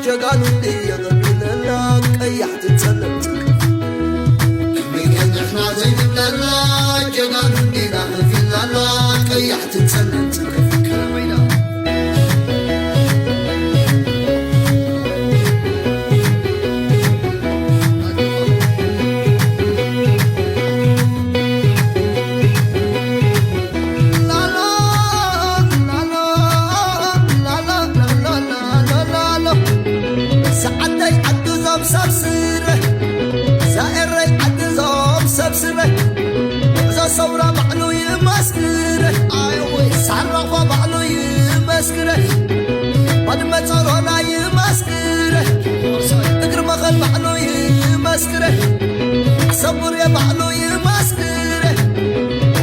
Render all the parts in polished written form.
جقانو لي يغبين لك أيحت تسلم تكف كميكن احنا زين لك جقانو لي يغبين لك أيحت تسلم تكف كلامينا صورة بعلو يمسكره أيوة صرفة بعلو يمسكره بعد ما صارونا يمسكره اقر مخل بعلو يمسكره صبر يا بعلو يمسكره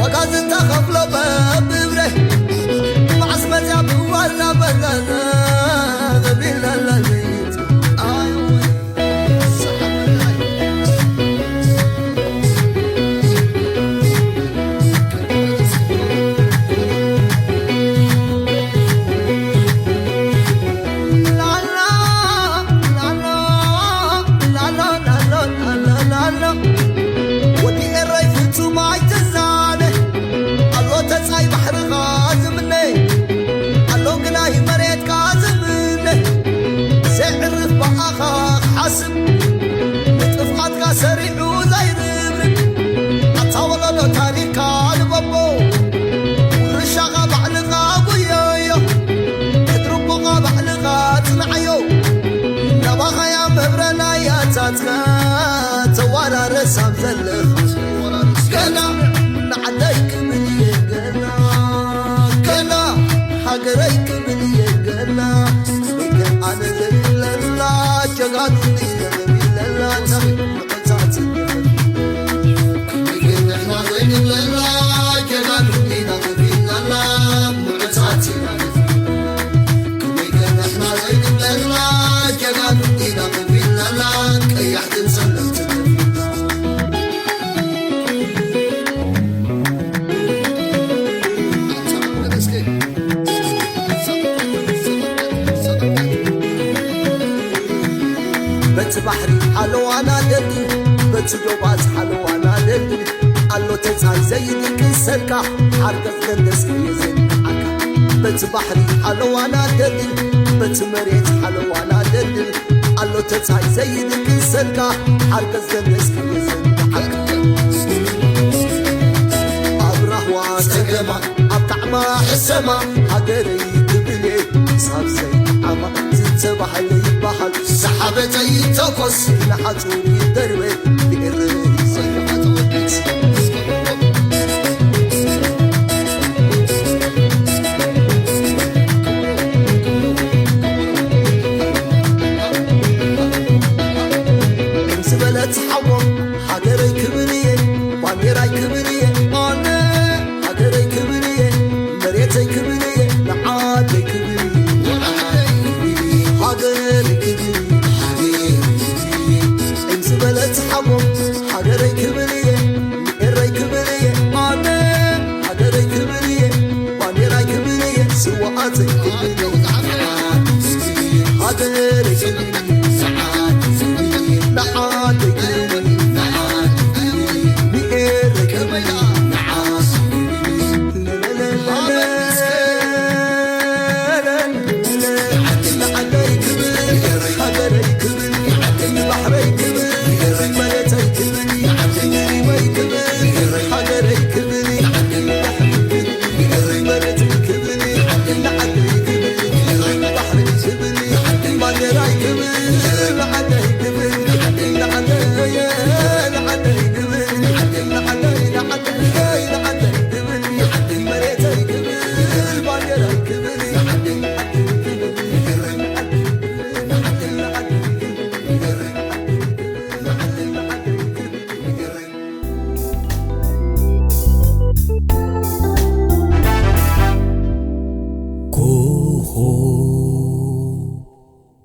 وقاز انت خفلو ببره معصمت يا بوالا بلنا غبيلا لليت أيوة سريعو زي ربرب أطاولا لو تاريكا لبابو ورشاقا بعلقا بيايو تدربوغا بعلقا تنعيو نباخا يا مبرنا يا تاتكا توارا رسام زلخ كنا نعديك من يقنا كنا حقريك من يقنا ويكن أنا ذل الله جغانو لي يغبي لله تغي بحري حلوانا دلي بتجوبات حلوانا دلي قالو تنسان زيدك السركة حركة تندس يزين عكا بحري حلوانا دلي بتمريت حلوانا دلي قالو تنسان زيدك السركة حركة تندس يزين عكا أبرهوا تقما أبتعما حسما هقري تبلي صار زي عما تتبح لي بحر سحبتي تقص لحتوني دربي بإرهي زي حتوديت زبلت حوم حقري كبرية بانيراي كبرية أنا حقري كبرية مريتي كبرية لعادي كبرية حوم حقري كبرية إري كبرية أنا حقري كبرية بانيراي كبرية سواتي كبرية حقري كبرية لحادي كبرية بإري كبرية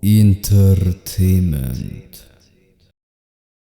Entertainment.